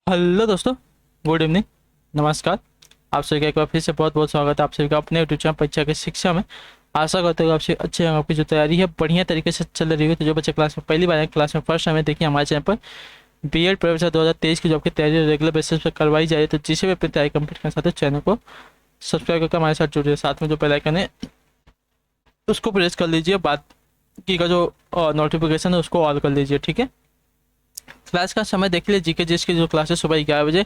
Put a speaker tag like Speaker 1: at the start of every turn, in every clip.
Speaker 1: Hello दोस्तों, good evening, नमस्कार। आप सभी का एक बार फिर से बहुत बहुत स्वागत है आप सभी का अपने यूट्यूब चैनल परीक्षा की शिक्षा में। आशा करते हो आपसे अच्छे आपकी जो तैयारी है बढ़िया तरीके से चल रही है। तो जो बच्चे क्लास में पहली बार है, क्लास में फर्स्ट टाइम है, देखिए हमारे चैनल पर बीएड प्रवेश 2023 की जॉब की तैयारी रेगुलर बेसिस पर करवाई जाए। तो जिसे भी अपनी तैयारी कंप्लीट करना चाहते हैं चैनल को सब्सक्राइब करके हमारे साथ जुड़िए। साथ में जो बेल आइकन है उसको प्रेस कर लीजिए, बाकी का जो नोटिफिकेशन है उसको ऑल कर लीजिए। ठीक है, क्लास का समय देख लीजिए। जीके जिसकी जो क्लास है सुबह 11 बजे,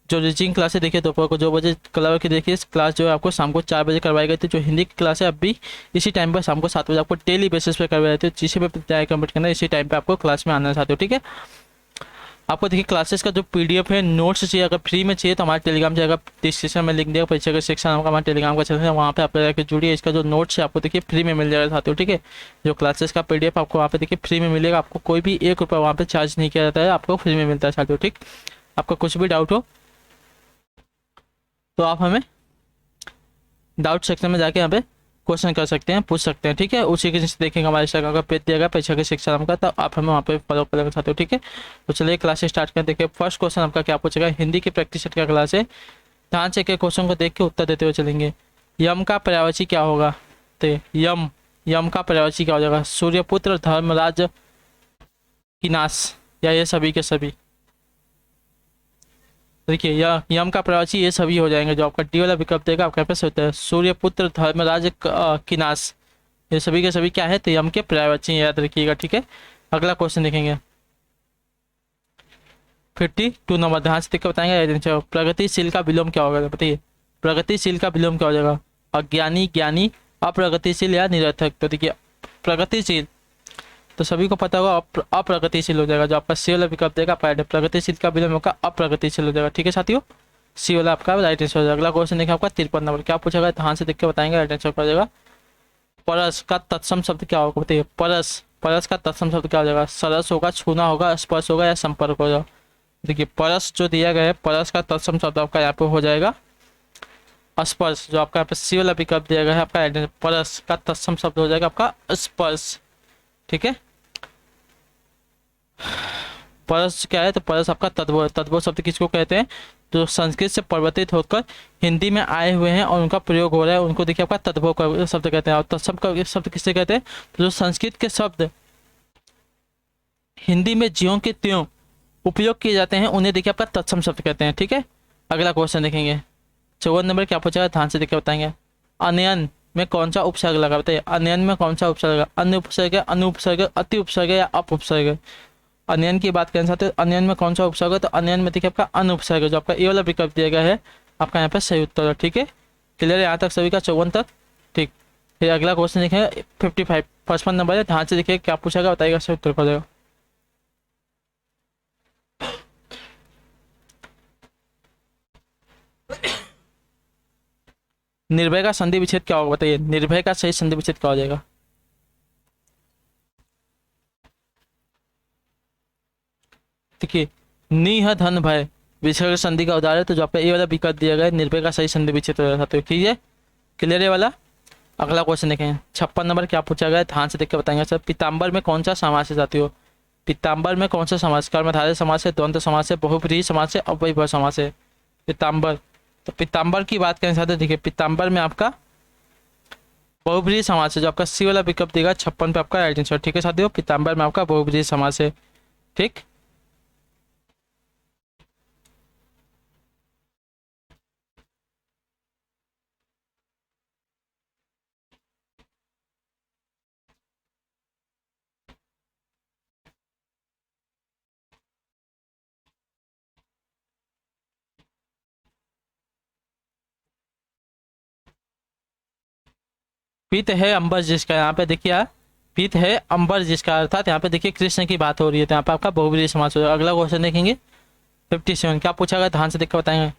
Speaker 1: जो रीचिंग क्लास है देखिए दोपहर को 2 बजे, कलर की देखिए क्लास जो है आपको शाम को 4 बजे करवाई गई थी। जो हिंदी की क्लास है अब भी इसी टाइम पर शाम को 7 बजे आपको डेली बेसिस पे करवाई जाती है। जिसे भी तैयारी कंप्लीट करना है इसी टाइम पे आपको क्लास में आना चाहते हो। ठीक है, आपको देखिए क्लासेस का जो पीडीएफ है, नोट्स चाहिए, अगर फ्री में चाहिए तो हमारे टेलीग्राम जाएगा, डिस्क्रिप्शन में लिंक दिया परीक्षा का सेक्शन आपका हमारे टेलीग्राम का चैनल है, वहाँ पे आप जाकर जुड़िए। इसका जो नोट्स है आपको देखिए फ्री में मिल जाएगा साथियों। ठीक है, जो क्लासेस का पीडीएफ आपको वहाँ पे देखिए फ्री में मिलेगा, आपको कोई भी 1 रुपया वहाँ पे चार्ज नहीं किया जाता है, आपको फ्री में मिलता है साथियों। ठीक, आपका कुछ भी डाउट हो तो आप हमें डाउट सेक्शन में जाके यहाँ पे क्वेश्चन कर सकते हैं, पूछ सकते हैं। ठीक है, उसी के नीचे देखेंगे हमारे इंस्टाग्राम का पेज दिया गया परीक्षा की शिक्षा नाम का, तो आप हमें वहाँ पे फॉलो कर सकते हो। ठीक है, तो चलिए क्लास स्टार्ट करें। देखिए फर्स्ट क्वेश्चन आपका क्या पूछेगा, हिंदी की प्रैक्टिस सेट का क्लास है। ध्यान से के क्वेश्चन को देख के उत्तर देते हुए चलेंगे। यम का पर्यायवाची क्या होगा? तो यम यम का पर्यायवाची क्या हो जाएगा? सूर्यपुत्र, धर्मराज, किनास, या ये सभी के सभी। देखिए यम का प्रवाची ये सभी हो जाएंगे। जो आपका डी वाला विकल्प देगा आपके पास होता है सूर्यपुत्र, धर्मराज, किनास, ये सभी के सभी क्या है? तो यम के प्रवाची, याद रखिएगा। ठीक है, अगला क्वेश्चन देखेंगे 52 नंबर, ध्यान से देख के बताएंगे। प्रगतिशील का विलोम क्या होगा बताइए? प्रगतिशील का विलोम क्या हो जाएगा? अज्ञानी, ज्ञानी, अप्रगतिशील या निरर्थक। तो देखिए प्रगतिशील तो सभी को पता होगा, अप्रगतिशील हो जाएगा। जो आपका सी वाला विकल्प देगा आपका प्रगतिशील का विलोम होगा अप्रगतिशील हो जाएगा। ठीक है साथियों, सी वाला आपका राइट आंसर हो जाएगा। अगला क्वेश्चन देखिए आपका 53 नंबर, क्या पूछेगा? ध्यान से देख के बताएंगे, राइट आंसर हो जाएगा। परस का तत्सम शब्द क्या होगा बताइए? परस परस का तत्सम शब्द क्या हो जाएगा? सरस होगा, छूना होगा, स्पर्श होगा, या संपर्क होगा। देखिए परस जो दिया गया है, परस का तत्सम शब्द आपका यहाँ पे हो जाएगा स्पर्श। जो आपका यहाँ पे सी वाला विकल्प दिया गया है आपका परस का तत्सम शब्द हो जाएगा आपका स्पर्श। ठीक है, परस क्या है? तो परस आपका तद्भव है। तद्भव शब्द किसको कहते हैं? जो संस्कृत से परिवर्तित होकर हिंदी में आए हुए हैं और उनका प्रयोग हो रहा है, उनको देखिए आपका तद्भव का शब्द कहते हैं। और तत्सम का शब्द किससे कहते हैं? तो जो संस्कृत के शब्द हिंदी में ज्यों के त्यों उपयोग किए जाते हैं उन्हें देखिए आपका तत्सम शब्द कहते हैं। ठीक है, अगला क्वेश्चन देखेंगे 54 नंबर, क्या पूछा है? ध्यान से देखिए बताएंगे। अनयन में कौन सा उपसर्ग लगा बताइए? अनयन में कौन सा उपसर्ग लगा? अन्य उपसर्ग है, अनु उपसर्ग, अति उपसर्ग या अप उपसर्ग? अनियन की बात करना चाहते हैं, अनियन में कौन सा उपसर्ग है? तो अनियन में देखिए आपका अनुपसर्ग है। जो आपका ए वाला विकल्प दिया गया है आपका यहाँ पे सही उत्तर है। ठीक है, क्लियर है यहाँ तक सभी का? 54 तक ठीक। फिर अगला क्वेश्चन देखेंगे 55, 55 नंबर है। ध्यान से देखिए क्या पूछा गया, बताइएगा सही उत्तर हो जाएगा। निर्भय का संधि विच्छेद क्या होगा बताइए? निर्भय का सही संधि विच्छेद क्या हो जाएगा? देखिए निह धन भय विसर्ग संधि का उदाहरण है। तो जो आपका ए वाला विकल्प दिया गया है निर्भय का सही संधि विच्छेद हो जाता है। ठीक है, क्लियर है वाला? अगला क्वेश्चन देखें 56 नंबर, क्या पूछा गया है? ध्यान से देख के बताएंगे सर। पीताम्बर में कौन सा समास है साथियों? पीताम्बर में कौन सा समास? कर्मधारय समास है, द्वंद्व समास है, बहुब्रीहि समास है, अव्ययभाव समास है? पीताम्बर, तो पीताम्बर की बात करें साथियों, देखिए पीताम्बर में आपका बहुब्रीहि समास है। जो आपका सी वाला विकल्प देगा 56 पे आपका राइट आंसर। ठीक है साथियों, पीताम्बर में आपका बहुब्रीहि समास है। ठीक, पीत है अंबर जिसका, यहाँ पे देखिए पीत है अंबर जिसका, अर्थात यहाँ पे देखिए कृष्ण की बात हो रही है, तो यहाँ पे आपका बहुब्रीहि समास हो जाएगा। अगला क्वेश्चन देखेंगे 57, क्या पूछा गया? ध्यान से देख कर बताएंगे।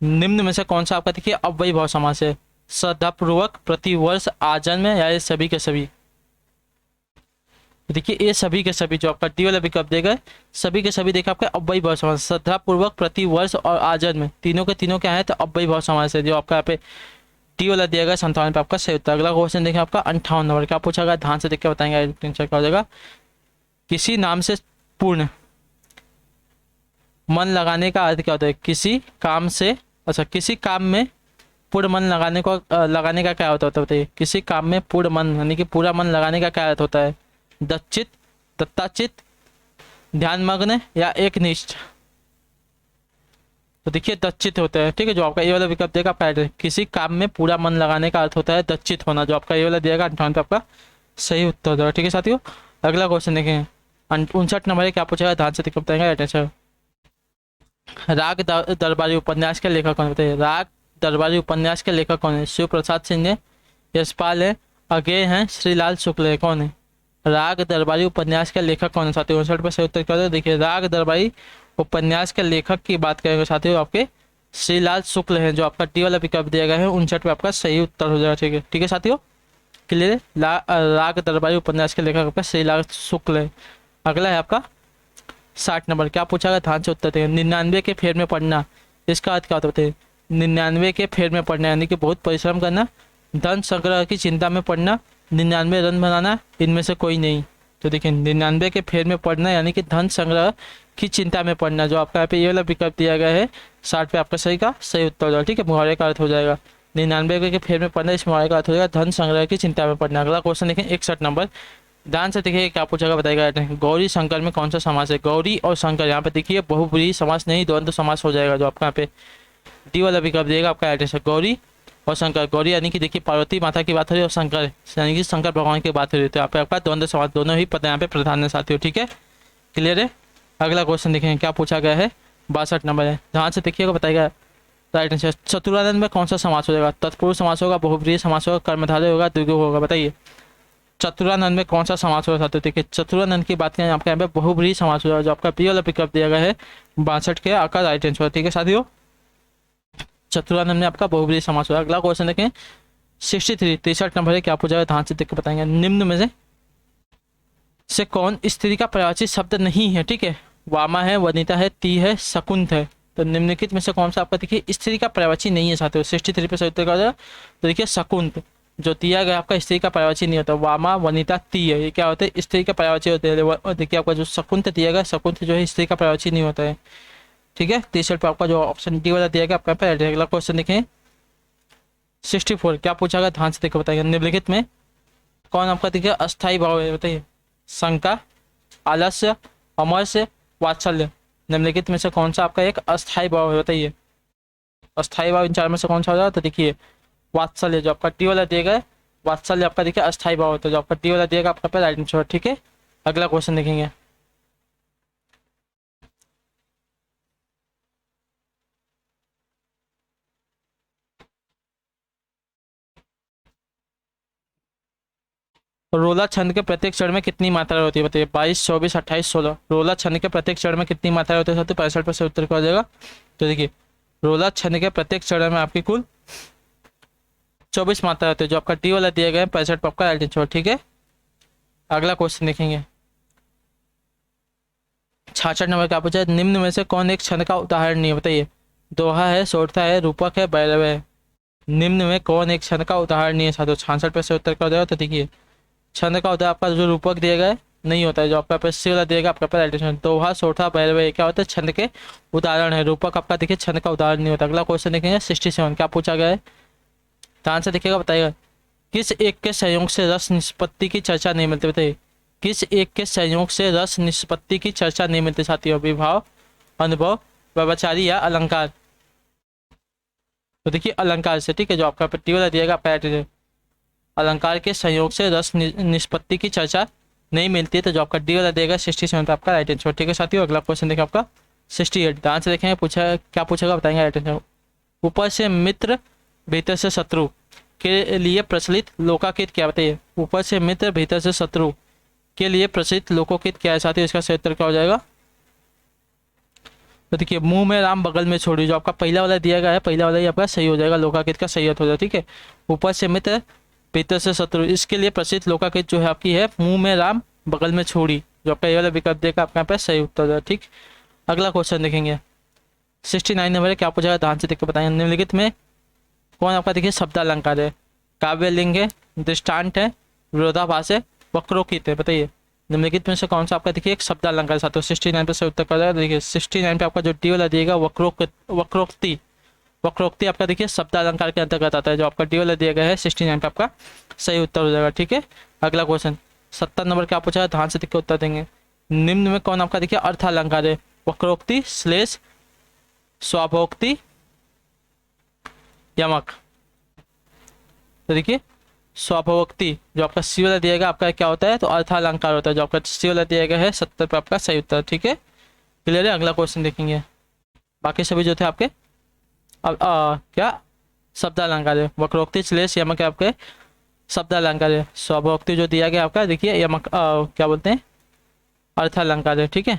Speaker 1: निम्न में से कौन सा आपका देखिए अव्ययभाव समास है? श्रद्धापूर्वक, प्रतिवर्ष, आजन्म, या ये सभी के सभी? देखिए ये सभी के सभी जो आपका डी वाला विकल्प देगा, सभी के सभी देखा आपका अव्ययभाव समास। श्रद्धापूर्वक, प्रतिवर्ष और आजन्म तीनों के तीनों क्या है? तो अव्ययभाव समास है। जो आपका यहाँ पे टी वाला दिया गया 57 पे आपका सही उत्तर। अगला क्वेश्चन देखें आपका 58 नंबर, क्या पूछा गया? ध्यान से देख के बताएंगे, आंसर क्या हो जाएगा। किसी नाम से पूर्ण मन लगाने का अर्थ क्या होता है? किसी काम से, अच्छा किसी काम में पूर्ण मन लगाने का क्या होता है बताइए? किसी काम में पूर्ण मन यानी कि पूरा मन लगाने का क्या अर्थ होता है? दच्चित, दत्ताचित, ध्यानमग्न या एकनिष्ठ? तो देखिए दच्चित होता है, ठीक है। जो आपका ये वाला विकल्प देगा आपका किसी काम में पूरा मन लगाने का अर्थ होता है दच्चित होना, जो आपका ये वाला दिएगा 58 पे आपका सही उत्तर होगा, ठीक है साथियों। अगला क्वेश्चन देखें 59 नंबर है, क्या पूछेगा? ध्यान से बताएंगे अटेंशन। राग दरबारी उपन्यास के लेखक कौन बताइए? राग दरबारी उपन्यास के लेखक कौन है? शिव प्रसाद सिंह है, यशपाल है, अज्ञेय हैं, श्रीलाल शुक्ल है, कौन है? राग दरबारी उपन्यास के लेखक कौन है साथियों? 59 पे सही उत्तर क्या होता है? देखिए राग दरबारी उपन्यास के लेखक की बात करेंगे साथियों, आपके श्रीलाल शुक्ल हैं, जो आपका डी वाला विकल्प दिया गया है 59 पे आपका सही उत्तर हो जाएगा, ठीक है। ठीक है साथियों, क्लियर है। राग दरबारी उपन्यास के लेखक आपका श्रीलाल शुक्ल है। अगला है आपका 60 नंबर, क्या पूछा गया? ध्यान से उत्तर देंगे। 99 के फेर में पढ़ना, इसका अर्थ क्या होता है? 99 के फेर में पढ़ना यानी कि बहुत परिश्रम करना, धन संग्रह की चिंता में पढ़ना, 99 रन बनाना, इनमें से कोई नहीं। तो देखिए 99 के फेर में पढ़ना यानी कि धन संग्रह की चिंता में पढ़ना, जो आपका यहाँ पे ये वाला विकल्प दिया गया है 60 पे आपका सही का सही उत्तर हो जाएगा, ठीक है। मुहावरे का अर्थ हो जाएगा 99 के फेर में पढ़ना, इस मुहावरे का अर्थ हो जाएगा धन संग्रह की चिंता में पढ़ना। अगला क्वेश्चन देखें 61 नंबर, ध्यान से देखिए क्या पूछेगा बताएगा। गौरी शंकर में कौन सा समास है? गौरी और शंकर, यहाँ पे देखिए बहुब्रीहि समास नहीं द्वंद्व समास हो जाएगा, जो आपका यहाँ पे डी वाला विकल्प देगा आपका एड्रेस है। गौरी और शंकर, गौरी यानी कि देखिए पार्वती माता की बात हो रही है, और शंकर यानी कि शंकर भगवान की बात हो रही है, तो यहाँ पे आपका द्वंद्व समास दोनों ही पद यहाँ पे प्रधान है साथियों, ठीक है। क्लियर है। अगला क्वेश्चन देखेंगे क्या पूछा गया है, 62 नंबर है, ध्यान से देखिएगा बताएगा राइट आंसर। चतुरानंद में कौन सा समास हो जाएगा? तत्पुरुष समास होगा, बहुब्रीहि समास होगा, कर्मधारय होगा, द्विगु होगा, बताइए। चतुरानंद में कौन सा समास होगा साथियों? देखिए चतुरानंद की बात करें आपके यहाँ पे बहुब्रीहि समास हो जाएगा, जो आपका पी वाला विकल्प दिया गया है 62 के आपका राइट आंसर, ठीक है साथियों। चतुरानंद में आपका बहुब्रीहि समास होगा। अगला क्वेश्चन देखें 63 नंबर है, क्या पूछा है? ध्यान से देख के बताएंगे। निम्न में से कौन स्त्री का पर्यायवाची शब्द नहीं है? ठीक है, वामा है, वनिता है, ती है, शकुंत है। तो निम्नलिखित में से कौन सा आपका देखिए स्त्री का पर्यायवाची नहीं है साथियों? 63 पे सही उत्तर क्या हो जाएगा? तो देखिए शकुंत जो दिया गया आपका स्त्री का पर्यायवाची नहीं होता। वामा, वनिता, ती है, ये क्या होते हैं? स्त्री का पर्यायवाची होते हैं। और देखिए आपका जो शकुंत दिया गया, शकुंत जो है स्त्री का पर्यायवाची नहीं होता है, ठीक है। 63 पे आपका जो ऑप्शन डी वाला दिया गया आपका पे। अगला क्वेश्चन देखें 64, क्या पूछा गया? ध्यान से देखो बताइए। निम्नलिखित में कौन आपका देखिए अस्थायी भाव है? बताइए। शंका, आलस्य, अमरस्य, वात्सल्य। निम्नलिखित में से कौन सा आपका एक अस्थायी भाव है? बताइए। अस्थायी भाव इन चार में से कौन सा हो जाएगा? तो देखिए वात्सल्य, जो आपका टी वाला दिया गया है वात्सल्य आपका देखिए अस्थायी भाव होता है, जो आपका टी वाला दिएगा आपका पे राइट आंसर, ठीक है। अगला क्वेश्चन देखेंगे रोला छंद के प्रत्येक चरण में कितनी मात्रा होती है? बताइए। 22, 24, 28, 16। रोला छंद के प्रत्येक चरण में कितनी मात्रा होती है साथियों? 65 पे से उत्तर क्या हो जाएगा? तो देखिए रोला छंद के प्रत्येक चरण में आपकी कुल 24 मात्रा होती है, जो आपका डी वाला दिया गया है 65 पे आपका राइट आंसर, ठीक है। अगला क्वेश्चन देखेंगे 66 नंबर का पूछा है। निम्न में से कौन एक छंद का उदाहरण नहीं है? बताइए। दोहा है, सोरठा है, रूपक है, भैरव है। निम्न में कौन एक छंद का उदाहरण नहीं है साथियों? 66 पे से उत्तर क्या हो जाएगा? तो देखिए छंद का होता है आपका जो रूपक दिया गया है नहीं होता है, जो आपका सी वाला दिएगा आपका पे राइट आंसर। दोहा, सोरठा, भैरव क्या होता है? छंद के उदाहरण है। रूपक आपका देखिए छंद का उदाहरण नहीं होता। अगला क्वेश्चन देखेंगे 67, क्या पूछा गया है? ध्यान से देखिएगा बताइएगा। किस एक के संयोग से रस निष्पत्ति की चर्चा नहीं मिलती? बताइए। किस एक के संयोग से रस निष्पत्ति की चर्चा नहीं मिलती साथियों? विभाव, अनुभव, व्यवचारी या अलंकार। तो देखिए अलंकार से, ठीक है, जो आपका पट्टी वाला दिएगा पैट। अलंकार के संयोग से रस निष्पत्ति की चर्चा नहीं मिलती है, तो जो आपका डी वाला देगा 67 पे आपका राइट आंसर, ठीक है साथियों। अगला क्वेश्चन देखें आपका 68, ध्यान से देखेंगे पूछा क्या पूछेगा बताएंगे राइट आंसर। ऊपर से मित्र भीतर से शत्रु के लिए प्रचलित लोकाकित क्या? बताइए। ऊपर से मित्र भीतर से शत्रु के लिए प्रचलित लोकोकित क्या है साथियों? इसका सही उत्तर क्या हो जाएगा? तो देखिए मुंह में राम बगल में छोड़ी, जो आपका पहला वाला दिया गया है पहला वाला ही आपका सही हो जाएगा, लोकाकित का सही अर्थ हो जाएगा, ठीक है। ऊपर से मित्र भीतर से शत्रु, इसके लिए प्रसिद्ध लोकाकित जो है आपकी है मुंह में राम बगल में छोड़ी, जो आपका ये वाला विकल्प देगा आपके यहाँ पे सही उत्तर है, ठीक। अगला क्वेश्चन देखेंगे 69 नंबर है, क्या पूछा है? ध्यान से देख के बताएंगे। निम्नलिखित में कौन आपका देखिए शब्दालंकार है? काव्य लिंग है, दृष्टांत है, विरोधाभास है, वक्रोकित है। बताइए। निम्नलिखित में से कौन सा आपका देखिए एक शब्द अलंकार साथियों 69 पे से उत्तर कर जाएगा। देखिए 69 पे आपका जो डी वाला दिएगा वक्रोक्ति, वक्रोक्ति आपका देखिए शब्द अलंकार के अंतर्गत आता है। जो आपका डी वाला दिया गया है 69 पे आपका सही उत्तर हो जाएगा। ठीक है, अगला क्वेश्चन 70 नंबर क्या पूछा है, ध्यान से देखिए उत्तर देंगे। निम्न में कौन आपका देखिए अर्थ अलंकार है, वक्रोक्ति श्लेष स्वाभोक्ति यमक। तो देखिए स्वाभोक्ति जो आपका सी वाला दिया गया आपका क्या होता है, तो अर्थालंकार होता है। जो आपका सी वाला दिया गया है 70 पे आपका सही उत्तर। ठीक है, क्लियर है, अगला क्वेश्चन देखेंगे। बाकी सभी जो थे आपके अब क्या शब्द अलंकार है, वक्रोक्ति श्लेष यमक है आपके शब्द अलंकार है। स्वाभोक्ति जो दिया गया आपका देखिए यमक क्या बोलते हैं, अर्थालंकार है। ठीक है,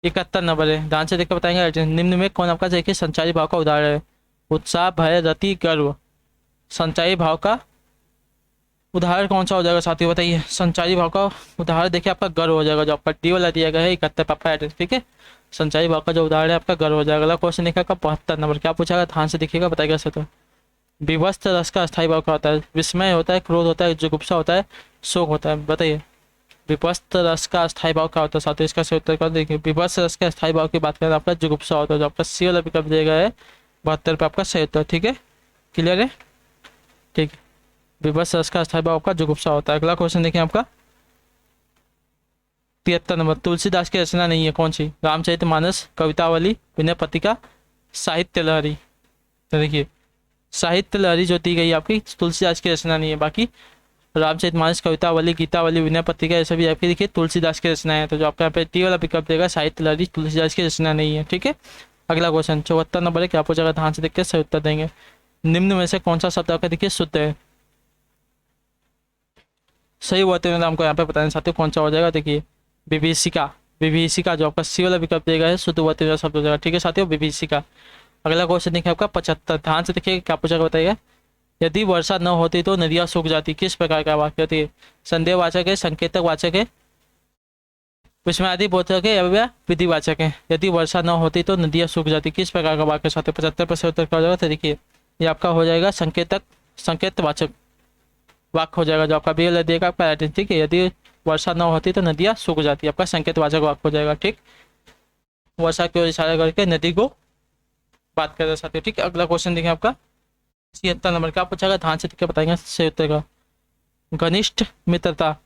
Speaker 1: 71 नंबर है, ध्यान से देखकर बताएंगे। निम्न में कौन आपका देखिए संचारी भाव का उदाहरण है, उत्साह भय रति गर्व। संचारी भाव का उदाहरण कौन सा हो जाएगा साथियों, बताइए। संचारी भाव का उदाहरण देखिए आपका गर्व हो जाएगा। जो आपका डी वाला दिया गया है 71 पे आपका एड्रेस। ठीक है, संचारी भाव का जो उदाहरण है आपका गर्व हो जाएगा। अगला क्वेश्चन देखिएगा 72 नंबर क्या पूछा गया, ध्यान से देखिएगा, बताइएगा सर। तो विभस्त रस का अस्थायी भाव क्या होता है, विस्मय होता है, क्रोध होता है, जुगुप्सा होता है, शोक होता है, बताइए। विभस्त रस का अस्थायी भाव क्या होता है साथियों, इसका सही उत्तर कर देखिए। विभस्त रस के अस्थायी भाव की बात करें आपका जुगुप्सा होता है। जो आपका सी वाला विकल्प दिया गया है 72 पे आपका सही उत्तर। ठीक है, क्लियर है, ठीक है, विभत्स रस का अस्थायी भाव आपका जुगुप्सा होता है। अगला क्वेश्चन देखिए आपका 73 नंबर, तुलसीदास की रचना नहीं है कौन सी, रामचरितमानस, कवितावली, विनय पत्रिका, साहित्य लहरी। तो देखिए साहित्य लहरी जो दी गई आपकी तुलसीदास की रचना नहीं है, बाकी रामचरितमानस, कवितावली, गीतावली, विनय पत्रिका ये सभी आपकी देखिए तुलसीदास की रचना है। तो जो आपका यहाँ पे टी वाला विकल्प देगा साहित्य लहरी तुलसीदास की रचना नहीं है। ठीक है, अगला क्वेश्चन 74 नंबर है, क्या पूछेगा, ध्यान से देख के सही उत्तर देंगे। निम्न में से कौन सा शब्द आपका देखिए शुद्ध है, सही होते हैं हमको यहाँ पे बताने साथियों कौन सा हो जाएगा। देखिए विभीषिका, विभीषिका जो आपका सी वाला विकल्प देगा है शुद्ध होते हुए शब्द हो जाएगा। ठीक है साथियों, विभीषिका। अगला क्वेश्चन देखिए आपका 75, ध्यान से देखिए क्या पूछेगा, बताइएगा। यदि वर्षा न होती तो नदियाँ सूख जाती, किस प्रकार का वाक्य होती है, संदेहवाचक है, संकेतक वाचक है, विस्मयादि बोधक है या विधिवाचक है। यदि वर्षा न होती तो नदियाँ सूख जाती, किस प्रकार का वाक्य साथियों 75% उत्तर क्या हो जाएगा। तो देखिए ये आपका हो जाएगा संकेतक, संकेतवाचक वाक्य हो जाएगा। जो आपका बी वाला देगा आपका राइट। ठीक है, यदि वर्षा न होती तो नदियाँ सूख जाती, आपका संकेतवाचक वाक्य हो जाएगा। ठीक, वर्षा की ओर इशारा करके नदी को बात कर रहे साथियों। ठीक है, अगला क्वेश्चन देखिए आपका 76 नंबर क्या पूछा, ध्यान से क्या बताएंगे सही उत्तर का। घनिष्ठ मित्रता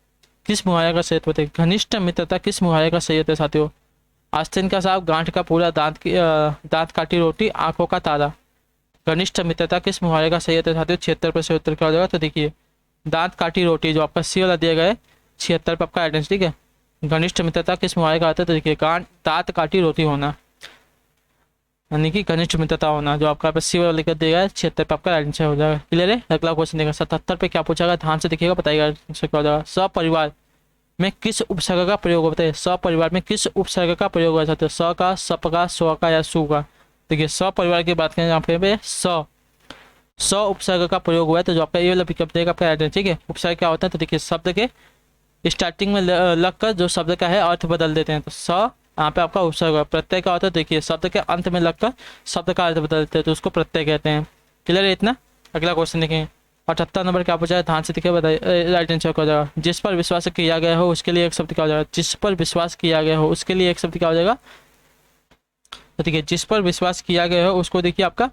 Speaker 1: किस मुहावरे का सही उत्तर, घनिष्ठ मित्रता किस मुहावरे का सही उत्तर साथियों। आस्तीन का सांप, गांठ का पूरा, दांत काटी रोटी, आंखों का तारा। घनिष्ठ मित्रता किस मुहावरे का सही उत्तर साथियों 76 पर सही उत्तर क्या हो जाएगा। तो देखिए दांत काटी रोटी जो आपका सी वाला दिया गया है 76 पे आपका एड्रेस। ठीक है, घनिष्ठ मित्रता किस मुहावरे का आता है, तो देखिए दांत काटी रोटी होना, यानी कि घनिष्ठ मित्रता होना। जो आपका सी वाला लिखकर दिया है 76 पे आपका आंसर हो जाएगा। क्लियर है, अगला क्वेश्चन देगा 77 पे क्या पूछा गया, ध्यान से देखिएगा, बताइएगा आंसर क्या हो जाएगा। सपरिवार में किस उपसर्ग का प्रयोग होता है, सपरिवार में किस उपसर्ग का प्रयोग हो जाता है, स का, सप का, स्व का या सु का। देखिए सपरिवार की बात करें यहाँ पे स उपसर्ग का प्रयोग हुआ है। तो जो आपका ये वाला विकल्प देगा आपका एड्रेस। ठीक है, उपसर्ग क्या होता है, तो देखिए शब्द के स्टार्टिंग में लगकर जो शब्द का है अर्थ बदल देते हैं। तो स यहाँ पे आपका उपसर्ग है। प्रत्यय क्या होता है, देखिए शब्द के अंत में लगकर शब्द का अर्थ बदल देते हैं, तो उसको प्रत्यय कहते हैं। क्लियर है इतना, अगला क्वेश्चन देखें 78 नंबर क्या पूछा है, ध्यान से देखिए, बताइए राइट आंसर क्या हो जाएगा। जिस पर विश्वास किया गया हो उसके लिए एक शब्द क्या हो जाएगा, जिस पर विश्वास किया गया हो उसके लिए एक शब्द क्या हो जाएगा। तो देखिए जिस पर विश्वास किया गया हो उसको देखिए आपका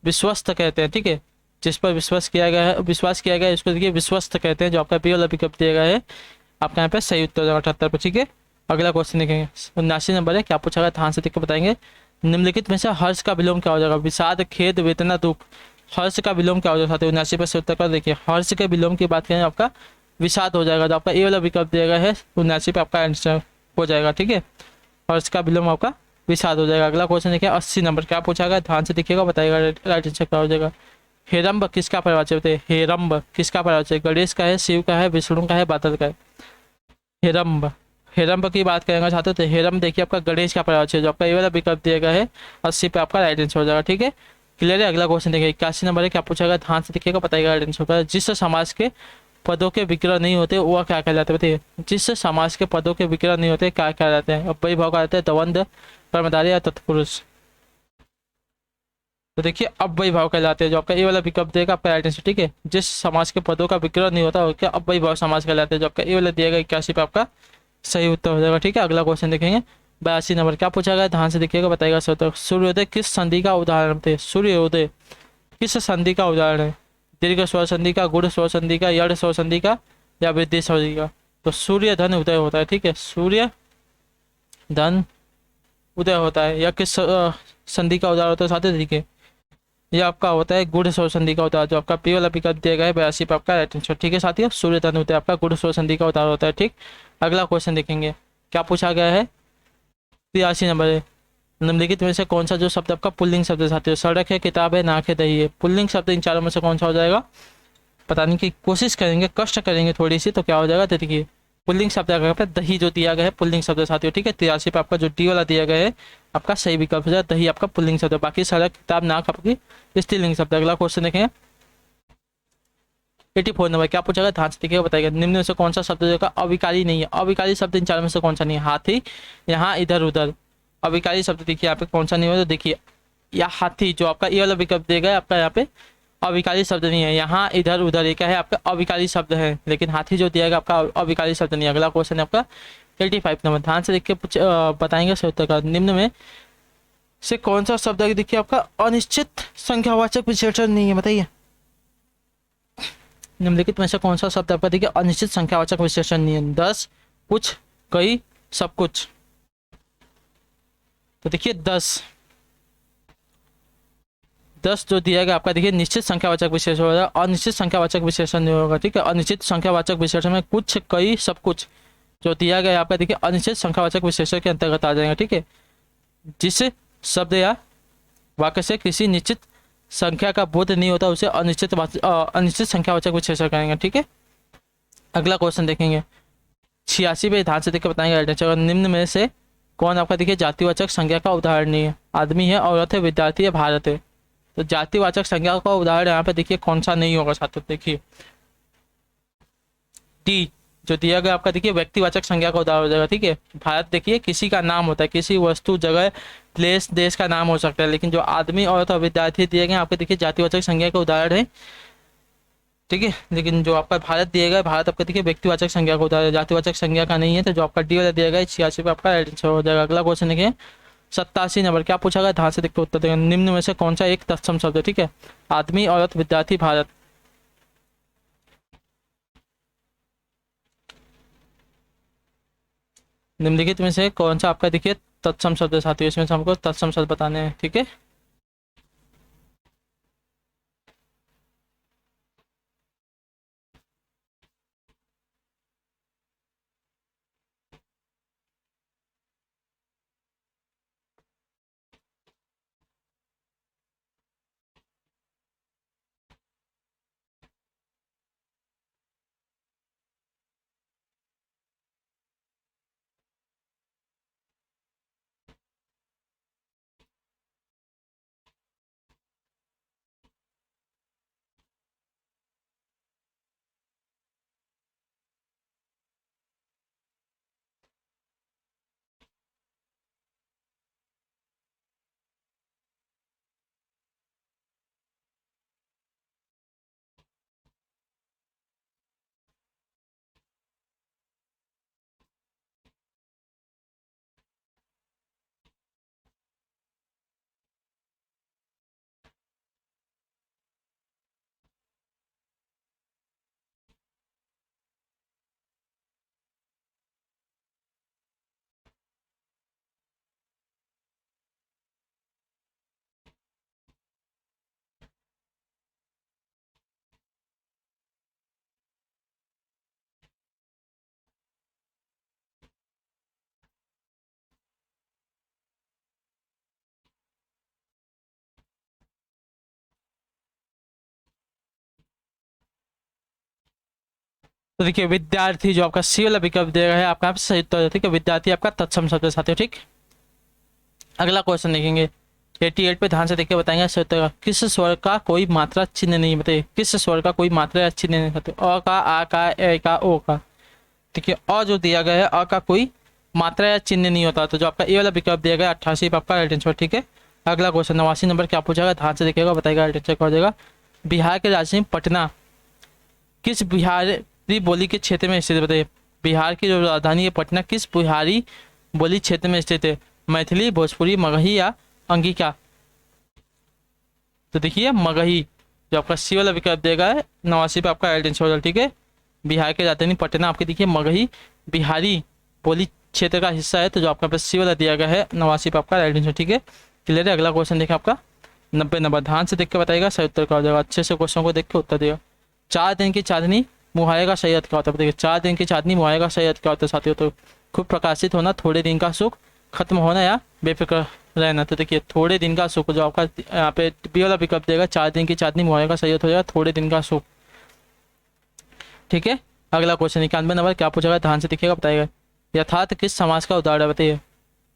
Speaker 1: विश्वस्त कहते हैं। ठीक है, जिस पर विश्वास किया गया है, विश्वास किया गया है इसको देखिए विश्वस्त कहते हैं। जो आपका बी वाला विकल्प दिया गया है आपका यहाँ पे सही उत्तर हो जाएगा 78 पर। ठीक है, अगला क्वेश्चन देखेंगे 79 नंबर है, क्या पूछा गया, ध्यान से देख के बताएंगे। निम्नलिखित में से हर्ष का विलोम क्या हो जाएगा, विषाद, खेद, वेदना, दुख। हर्ष का विलोम क्या हो जाएगा, 79 पर से उत्तर कर देखिए। हर्ष के विलोम की बात करें आपका विषाद हो जाएगा। जो आपका ए वाला विकल्प दिया गया है 79 पे आपका आंसर हो जाएगा। ठीक है, हर्ष का विलोम आपका विषाद हो जाएगा। अगला क्वेश्चन देखिए 80 नंबर क्या पूछा गया, ध्यान से देखिएगा, बताइएगा राइट आंसर क्या हो जाएगा। हेरम्ब किसका परिवारवाचक होते हैं, हेरम्ब किसका परिवारवाचक, गणेश का है, शिव का है, विष्णु का है, बादल का है। हेरम्ब, हेरम्ब की बात करेंगे चाहते तो हेरम्ब देखिए आपका गणेश का परिवारवाचक है। जो आपका ये वाला विकल्प दिया गया है 80 पे आपका राइट आंसर हो जाएगा। ठीक है, क्लियर है, अगला क्वेश्चन देखिए 81 नंबर है, क्या पूछा गया, ध्यान से देखिएगा, बताइएगा राइट आंसर होगा। जिस समाज के पदों के विक्रय नहीं होते वह क्या कहलाते हैं, बताइए। जिस समाज के पदों के विक्रय नहीं होते क्या कहलाते हैं, अब वही भाव कहलाते हैं, दवंद, कर्मधारय या तत्पुरुष। तो देखिए अव्ययी भाव कहलाते हैं। जो आपका ए वाला विकल्प देगा आपका राइट आंसर, ठीक है। जिस समाज के पदों का विग्रह नहीं होता वो क्या अव्ययी भाव समाज कहलाते हैं। जो आपका ए वाला दिया गया 81 पे आपका सही उत्तर हो जाएगा, ठीक है। अगला क्वेश्चन देखेंगे 82 नंबर, क्या पूछा गया ध्यान से देखिएगा, बताइएगा सर। तो सूर्योदय किस संधि का उदाहरण थे? सूर्योदय किस संधि का उदाहरण है? दीर्घ स्वर संधि का, गुण स्वर संधि का, यड़ स्वर संधि का या वृद्धि संधि का? तो सूर्य धन उदय होता है, ठीक है। सूर्य धन उदय होता है या किस संधि का उदाहरण होता है साथी? देखिए ये आपका होता है गुण स्वर संधि का उदाहरण। जो आपका पी वाला विकल्प दिया गया है 82 पे आपका राइट आंसर, ठीक है साथियों। सूर्य धन उदय आपका गुण स्वर संधि का उदाहरण होता है, ठीक। अगला क्वेश्चन देखेंगे, क्या पूछा गया है 83 नंबर है, निम्नलिखित में से कौन सा जो शब्द आपका पुल्लिंग शब्द है साथियों? सड़क है, किताब है, नाक है, दही है। पुल्लिंग शब्द इन चारों में से कौन सा हो जाएगा? बताने की कोशिश करेंगे, कष्ट करेंगे थोड़ी सी, तो क्या हो जाएगा? तो देखिए पुल्लिंग शब्द का दही जो दिया गया है पुल्लिंग शब्द साथियों, ठीक है। 83 पे आपका जो डी वाला दिया गया है आपका सही विकल्प हो जाएगा, दही आपका पुल्लिंग शब्द है। बाकी सड़क, किताब, नाक आपकी स्त्रीलिंग शब्द। अगला क्वेश्चन देखेंगे 84 नंबर, क्या पूछा गया ध्यान से देखिएगा, बताइएगा निम्न में से कौन सा शब्द जो अविकारी नहीं है? अविकारी शब्द इन चारों में से कौन सा नहीं है? हाथी, यहाँ, इधर, उधर। अविकारी शब्द देखिए यहाँ पे कौन सा नहीं हो, तो देखिए या हाथी जो आपका ये वाला विकल्प दिया गया है आपका यहाँ पे अविकारी शब्द नहीं है। यहाँ, इधर, उधर ये क्या है आपका अविकारी शब्द है, लेकिन हाथी जो दिया गया आपका अविकारी शब्द नहीं है। अगला क्वेश्चन है आपका 85 नंबर, ध्यान से देखिए बताएंगे सही उत्तर का। निम्न में से कौन सा शब्द है देखिए आपका अनिश्चित संख्यावाचक विशेषण नहीं है? बताइए निम्नलिखित में से कौन सा शब्द आपका देखिए अनिश्चित संख्यावाचक विशेषण नहीं है? 10, कुछ, कई, सब कुछ। तो देखिए 10 जो दिया गया आपका देखिए निश्चित संख्यावाचक विशेषण होगा, अनिश्चित संख्यावाचक विशेषण नहीं होगा, ठीक है। अनिश्चित संख्यावाचक विशेषण में कुछ, कई, सब कुछ जो दिया गया आपका देखिए अनिश्चित संख्यावाचक विशेषण के अंतर्गत आ जाएगा, ठीक है। जिस शब्द या वाक्य से किसी निश्चित संख्या का बोध नहीं होता उसे अनिश्चित संख्यावाचक विशेषण कहेंगे, ठीक है। अगला क्वेश्चन देखेंगे 86 पे, ध्यान से देखकर बताएंगे निम्न में से कौन आपका देखिए जातिवाचक संज्ञा का उदाहरण नहीं है? आदमी है, औरत है, विद्यार्थी है, भारत है। तो जातिवाचक संज्ञा का उदाहरण यहाँ पे देखिए कौन सा नहीं होगा साथियों? देखिए डी जो दिया गया आपका देखिए व्यक्तिवाचक संज्ञा का उदाहरण हो जाएगा, ठीक है। भारत देखिए किसी का नाम होता है, किसी वस्तु, जगह, प्लेस, देश का नाम हो सकता है, लेकिन जो आदमी, औरत और विद्यार्थी दिए गए आपके देखिए जातिवाचक संज्ञा का उदाहरण है, ठीक है। लेकिन जो आपका भारत दिया गया, भारत आपका देखिए व्यक्तिवाचक संज्ञा का उदाहरण, जातिवाचक संज्ञा का नहीं है। तो जो आपका डी वाला दिया गया 86 पे आपका राइट आंसर हो जाएगा। अगला क्वेश्चन देखिए 87 नंबर, क्या पूछा गया ध्यान से देखकर उत्तर देंगे। निम्न में से कौन सा एक तत्सम शब्द है? ठीक है, आदमी, औरत, विद्यार्थी, भारत। निम्नलिखित में से कौन सा आपका देखिए तत्सम शब्द है साथियों? इसमें से हमको तत्सम शब्द बताने हैं, ठीक है। तो देखिए विद्यार्थी जो आपका सी वाला विकल्प दिया गया है आपका सही उत्तर है, ठीक है। विद्यार्थी आपका तत्सम शब्द है साथियों, ठीक। अगला क्वेश्चन देखेंगे 88 पे, ध्यान से देखिए बताएंगे सही उत्तर का। किस स्वर का कोई मात्रा चिन्ह नहीं? बताइए किस स्वर का कोई मात्रा या चिन्ह नहीं साथियों? अ का, आ का, ए का, ओ का। ठीक है, अ जो दिया गया है अ का कोई मात्रा या चिन्ह नहीं होता। तो जो आपका ए वाला विकल्प दिया गया 88 पे आपका राइट आंसर, ठीक है। अगला क्वेश्चन 89 नंबर क्या पूछेगा, ध्यान से देखिएगा, बताएगा आंसर क्या हो जाएगा। बिहार की राजधानी पटना किस बिहारी बोली के क्षेत्र में स्थित है, बताइए। बिहार की जो राजधानी है पटना किस बिहारी बोली क्षेत्र में स्थित है, मैथिली, भोजपुरी, मगही या अंगिका। तो देखिए मगही जो आपका सी वाला विकल्प देगा है 89 पे आपका आंसर हो जाएगा, ठीक है। बिहार की राजधानी पटना आपकी देखिए मगही बिहारी बोली क्षेत्र का हिस्सा है, तो जो आपका सी वाला दिया गया है 89 पे आपका आंसर, ठीक है। क्लियर है। अगला क्वेश्चन देखिए आपका 90 नंबर, ध्यान से देख के बताइएगा, सही उत्तर क्या हो जाएगा। अच्छे से क्वेश्चन को देख के उत्तर देगा। 4 दिन की चांदनी मुहैया का सही अर्थ क्या होता है, बताइए। 4 दिन की चांदनी मुहैया का सही अर्थ क्या होता है साथियों। तो खूब प्रकाशित होना, थोड़े दिन का सुख, खत्म होना या बेफिक्र रहना। तो देखिए थोड़े दिन का सुख जो आपका यहाँ पे बी वाला विकल्प देगा, 4 दिन की चांदनी मुहैया का सही अर्थ हो जाएगा थोड़े दिन का सुख, ठीक है। अगला क्वेश्चन 91 नंबर क्या पूछेगा, ध्यान से देखिएगा, बताइएगा। यथार्थ किस समाज का उदाहरण है, बताइए।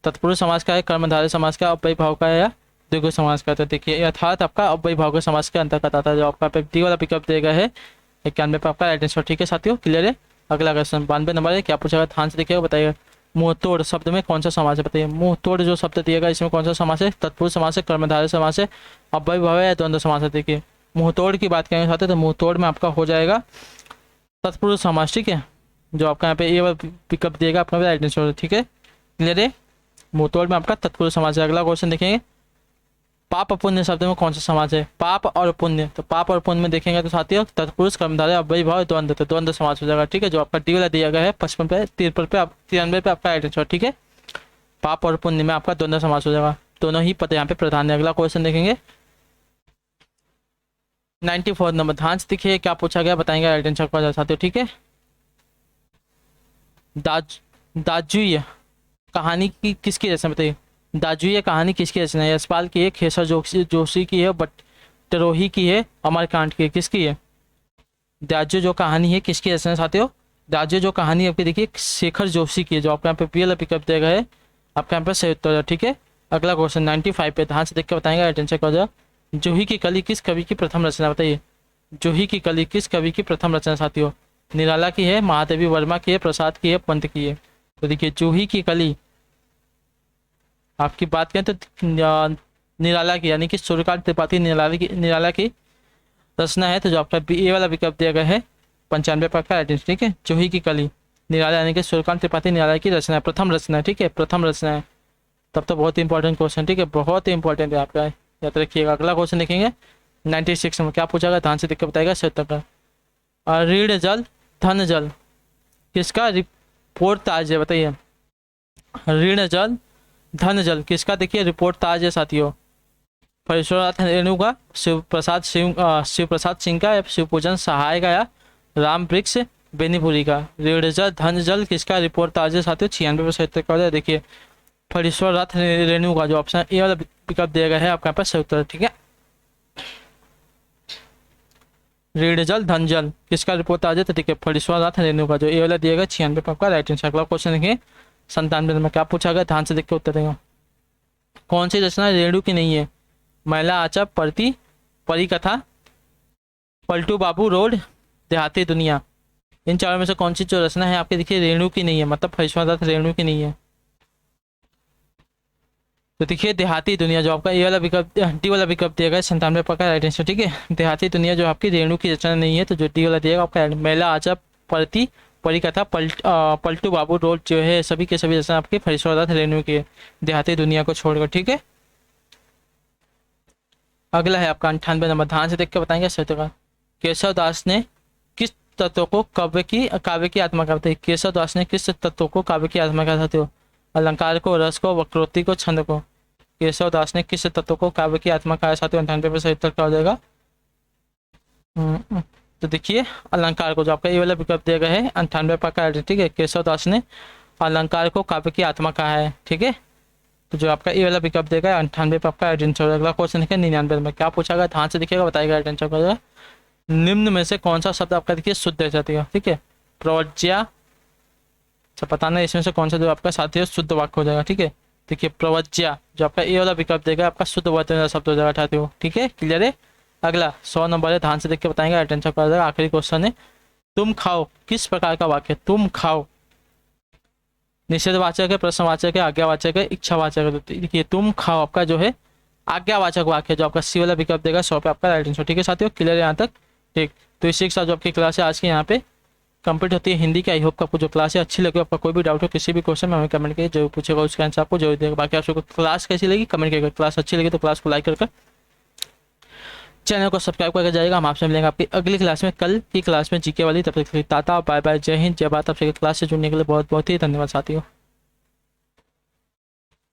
Speaker 1: तत्पुरुष समाज का है, कर्मधारय समाज का, अव्ययी भाव का है या द्विगु समाज का। तो देखिए यथार्थ आपका अव्ययी भाव के समाज के अंतर्गत आता है, जो आपका डी वाला पिकअप देगा है 91 पे आपका राइट आंसर, ठीक है साथियों। क्लियर है। अगला क्वेश्चन 92 नंबर है क्या पूछेगा, ध्यान से देखिएगा, बताइएगा। मुंह तोड़ शब्द में कौन सा समाज है, बताइए। मुंह तोड़ जो शब्द दिएगा इसमें कौन सा समाज है, तत्पुरुष समाज है, कर्मधारय समाज है, अव्ययी भाव है या द्वंद्व समाज है। देखिए मुंह तोड़ की बात करेंगे साथियों, तो मुंह तोड़ में आपका हो जाएगा तत्पुरुष समाज, ठीक है। जो आपका यहाँ पे ये पिकअप देगा आपका राइट आंसर, ठीक है। क्लियर है। मुंहतोड़ में आपका तत्पुरुष समाज है। अगला क्वेश्चन देखेंगे, पाप और पुण्य शब्द में कौन सा समाज है, पाप और पुण्य। तो पाप और पुण्य में देखेंगे तो साथियों तत्पुरुष, कर्मधारय, अव्ययी भाव, द्वंद्व, तो द्वंद्व समाज हो जाएगा, ठीक है। जो आपका डी वाला दिया गया है 55 पे 53 पे 93 पे आपका राइट आंसर, ठीक है। पाप और पुण्य में आपका द्वंद्व समाज हो जाएगा, दोनों ही पद यहाँ पे प्रधान है। अगला क्वेश्चन देखेंगे 94 नंबर, ध्यान से देखिए क्या पूछा गया, बताएंगे राइट आंसर क्या हो जाएगा साथियों, ठीक है। दाजुय कहानी की किसकी रचना, बताइए। दाजुय कहानी किसकी रचना है, यशपाल की है, खेसर जोशी की है, बटरोही की है, अमरकांत की है, किसकी है। दाजू जो कहानी है किसकी रचना है साथियों, दाजू जो कहानी आपकी देखिए शेखर जोशी की है, जो आपके यहाँ पे पीएल पिकअप देगा है आपके यहाँ पे सही उत्तर है, ठीक है। अगला क्वेश्चन 95 पे ध्यान से देख के बताएंगे राइट आंसर क्या हो जाएगा। जूही की कली किस कवि की प्रथम रचना, बताइए। जूही की कली किस कवि की प्रथम रचना साथियों, निराला की है, महादेवी वर्मा की है, प्रसाद की है, पंत की है। तो देखिए जूही की कली आपकी बात करें तो निराला की, यानी कि सूर्यकांत त्रिपाठी निराला की रचना है, तो जो आपका ये वाला विकल्प दिया गया है 95 पर का राइट, ठीक है। जूही की कली निराला यानी कि सूर्यकांत त्रिपाठी निराला की रचना है, प्रथम रचना है, ठीक है, प्रथम रचना है। तब तो बहुत ही इंपॉर्टेंट क्वेश्चन, ठीक है, बहुत ही इंपॉर्टेंट है आपका, याद रखिएगा। अगला क्वेश्चन देखेंगे 96 में क्या पूछा गया, ध्यान से देख के बताएगा सही उत्तर का। ऋण जल धन जल किसका रिपोर्ट ताज है, बताइए। ऋण जल धन जल किसका देखिए रिपोर्ट ताज है साथियों, फरीश्वरनाथ रेणु का, शिव प्रसाद सिंह का, या शिव पूजन सहाय का, या राम वृक्ष बेनीपुरी का। ऋण जल धन जल किसका रिपोर्ट ताज है साथियों, 96 पर सही उत्तर क्या हो जाए, देखिए फरीश्वरनाथ रेणु का, जो ऑप्शन ए वाला विकल्प दिया गया है आपके यहाँ पर सही उत्तर, ठीक है। ऋण जल धन जल किसका रिपोर्ट ताज है, तो ठीक है फरीश्वरनाथ रेणु का, जो ए वाला दिया गया 96 पर आपका राइट आंसर। अगला क्वेश्चन देखिए 97 में क्या पूछा गया, ध्यान से देख के उत्तर देगा। कौन सी रचना रेणु की नहीं है, महिला आचा, परती, परी कथा, पलटू बाबू, रोड, देहाती दुनिया। इन चारों में से कौन सी जो रचना है आपके देखिए रेणु की नहीं है, मतलब फरीश्वरनाथ रेणु की नहीं है। तो देखिए देहाती दुनिया, जो आपका ए वाला विकल्प डी वाला विकल्प दिया गया 97 पर का राइट आंसर, ठीक है। देहाती दुनिया जो आपकी रेणु की रचना नहीं है, तो जो डी वाला दिएगा आपका महिला आचा, परती, परी कथा, पलटू बाबू, रोड जो है सभी के सभी रचना आपके फरीश्वरनाथ रेणु की देहाती दुनिया को छोड़कर, ठीक है। अगला है आपका 98 नंबर, ध्यान से देख के बताएंगे सत्य का। केशव दास ने किस तत्व को काव्य की आत्मा का, बताइए। केशव दास ने किस तत्व को काव्य की आत्मा का साथियों, अलंकार को, रस को, वक्रोक्ति को, छंद को। केशव दास ने किस तत्व को काव्य की आत्मा का साथियों, 98 पर सही उत्तर क्या हो जाएगा। तो देखिए अलंकार को, जो आपका ये वाला विकल्प दिया गया है 98 पर का, ठीक है। केशव दास ने अलंकार को काव्य की आत्मा कहा है, ठीक है। तो जो आपका ये वाला विकल्प देगा 98 पे आपका आंसर। अगला क्वेश्चन देखिए 99 में क्या पूछा गया, ध्यान से देखिएगा बताएगा आंसर क्या होगा। निम्न में से कौन सा शब्द आपका देखिए शुद्ध है साथियों, ठीक है। प्रवज्या, अच्छा पता नहीं इसमें से कौन सा जो आपका साथियों शुद्ध वाक्य हो जाएगा, ठीक है। देखिए प्रवज्या जो आपका ये वाला विकल्प देगा आपका शुद्ध वचन शब्द हो जाएगा साथियों, ठीक है। क्लियर है। अगला 100 नंबर है, ध्यान से देख के बताएंगे आंसर क्या हो जाएगा। आखिरी क्वेश्चन है, तुम खाओ किस प्रकार का वाक्य, तुम खाओ निषेधवाचक है, प्रश्नवाचक है, आज्ञावाचक है, इच्छावाचक है। देखिए तुम खाओ आपका जो है आज्ञावाचक वाक्य जो आपका सी वाला विकल्प देगा 100 पे आपका राइट आंसर। ठीक है साथियों, क्लियर है यहाँ तक? ठीक, तो इसी के साथ जो आपकी क्लास है आज की यहाँ पे कंप्लीट होती है हिंदी की। आई होप आपको जो क्लास है अच्छी लगी। आपका कोई भी डाउट हो किसी भी क्वेश्चन में हमें कमेंट करिए, जो पूछेगा उसका आंसर आपको जरूर देगा। बाकी आप सबको क्लास कैसी लगी कमेंट करिएगा। क्लास अच्छी लगी तो क्लास को लाइक करके चैनल को सब्सक्राइब करके जाएगा। हम आपसे मिलेंगे आपकी अगली क्लास में, कल की क्लास में जीके वाली। तब तक टाटा बाय बाय, जय हिंद जय भारत। आप सबके क्लास से जुड़ने के लिए बहुत बहुत ही धन्यवाद साथियों।